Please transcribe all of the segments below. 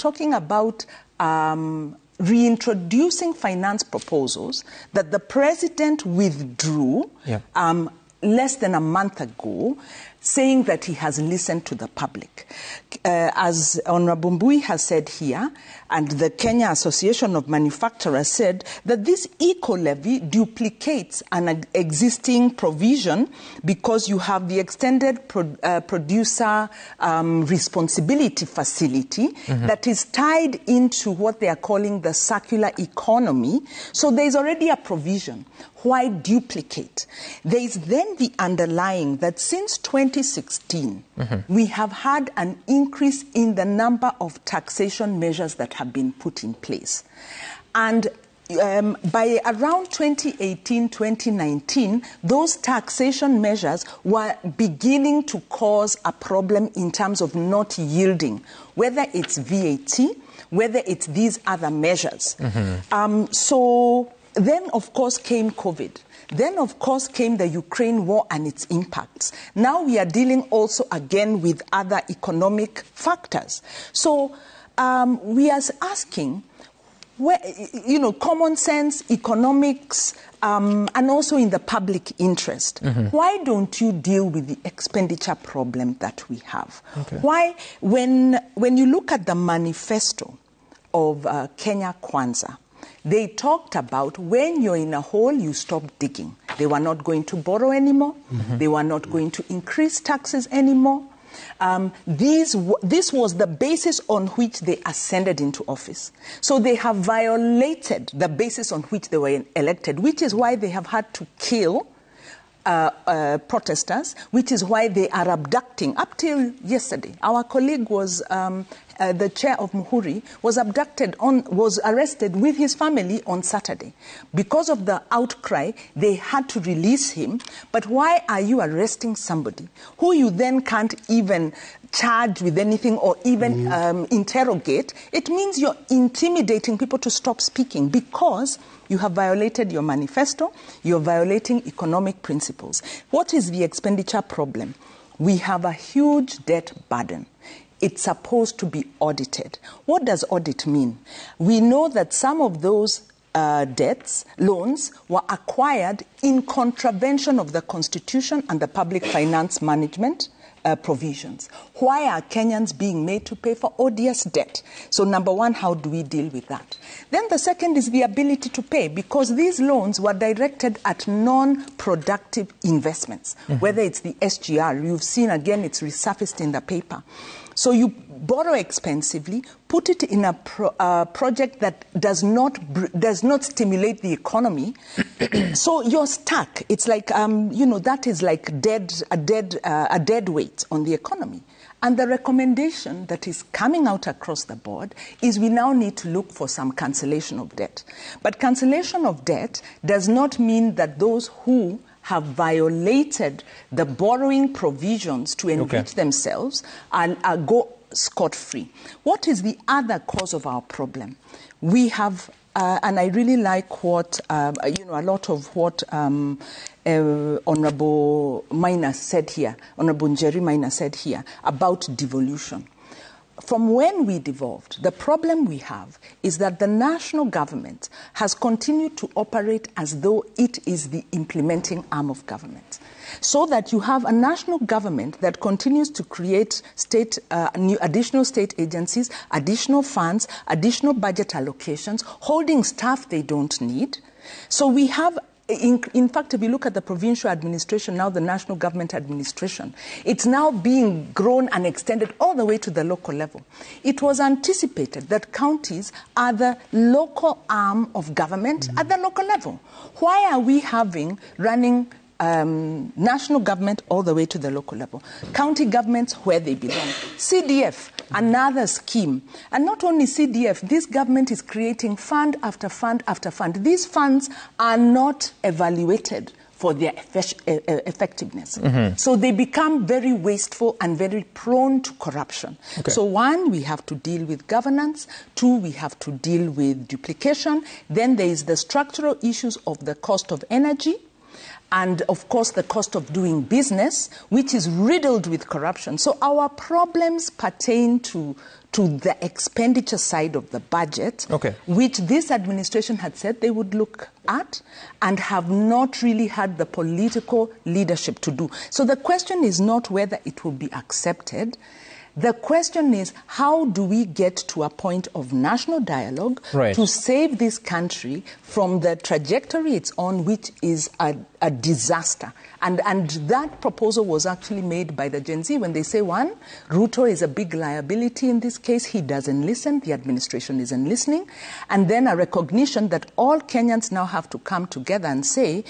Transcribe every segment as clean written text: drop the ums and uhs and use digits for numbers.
talking about reintroducing finance proposals that the president withdrew less than a month ago, saying that he has listened to the public. As Honorable Mbui has said here, and the Kenya Association of Manufacturers said that this eco-levy duplicates an existing provision because you have the extended producer responsibility facility that is tied into what they are calling the circular economy. So there is already a provision. Why duplicate? There is then the underlying that since 2016, we have had an increase in the number of taxation measures that have been put in place. And by around 2018, 2019, those taxation measures were beginning to cause a problem in terms of not yielding, whether it's VAT, whether it's these other measures. So then, of course, came COVID. Then, of course, came the Ukraine war and its impacts. Now we are dealing also again with other economic factors. So we are asking, common sense, economics, and also in the public interest. Why don't you deal with the expenditure problem that we have? Why, when you look at the manifesto of Kenya Kwanza, they talked about when you're in a hole, you stop digging. They were not going to borrow anymore. They were not going to increase taxes anymore. This was the basis on which they ascended into office. So they have violated the basis on which they were elected, which is why they have had to kill protesters, which is why they are abducting. Up till yesterday, our colleague was the chair of Muhuri was arrested with his family on Saturday. Because of the outcry, they had to release him. But why are you arresting somebody who you then can't even charge with anything or even interrogate? It means you're intimidating people to stop speaking because you have violated your manifesto, you're violating economic principles. What is the expenditure problem? We have a huge debt burden. It's supposed to be audited. What does audit mean? We know that some of those loans were acquired in contravention of the Constitution and the public finance management provisions. Why are Kenyans being made to pay for odious debt? So number one, how do we deal with that? Then the second is the ability to pay, because these loans were directed at non-productive investments, whether it's the SGR. You've seen again, it's resurfaced in the paper. So you borrow expensively, put it in a project that does not stimulate the economy. So you're stuck. It's like that is like a dead weight on the economy. And the recommendation that is coming out across the board is we now need to look for some cancellation of debt. But cancellation of debt does not mean that those who have violated the borrowing provisions to enrich themselves and go scot-free. What is the other cause of our problem? We have, and I really like what, a lot of what Honorable Maina said here, Honorable Njeri Maina said here about devolution. From when we devolved, the problem we have is that the national government has continued to operate as though it is the implementing arm of government. So that you have a national government that continues to create additional state agencies, additional funds, additional budget allocations, holding staff they don't need. So we have, in fact, if you look at the provincial administration, now the national government administration, it's now being grown and extended all the way to the local level. It was anticipated that counties are the local arm of government at the local level. Why are we running national government all the way to the local level? County governments where they belong. CDF, another scheme. And not only CDF, this government is creating fund after fund after fund. These funds are not evaluated for their effectiveness. So they become very wasteful and very prone to corruption. So one, we have to deal with governance. Two, we have to deal with duplication. Then there is the structural issues of the cost of energy. and of course the cost of doing business, which is riddled with corruption. So our problems pertain to the expenditure side of the budget, which this administration had said they would look at and have not really had the political leadership to do. So the question is not whether it will be accepted. The question is, how do we get to a point of national dialogue to save this country from the trajectory it's on, which is a disaster? And that proposal was actually made by the Gen Z when they say, one, Ruto is a big liability in this case. He doesn't listen. The administration isn't listening. And then a recognition that all Kenyans now have to come together and say,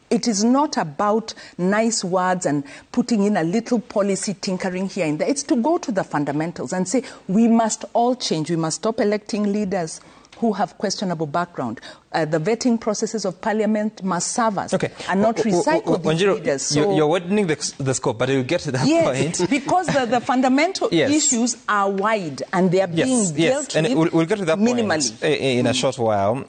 it is not about nice words and putting in a little policy tinkering here and there. It's to go to the fundamentals and say we must all change. We must stop electing leaders who have questionable background. The vetting processes of parliament must serve us and not recycle these leaders. So you're widening the scope, but you'll get to that point. Yes, because the fundamental issues are wide and they are being dealt with and we'll get to that minimally. Point in a short while.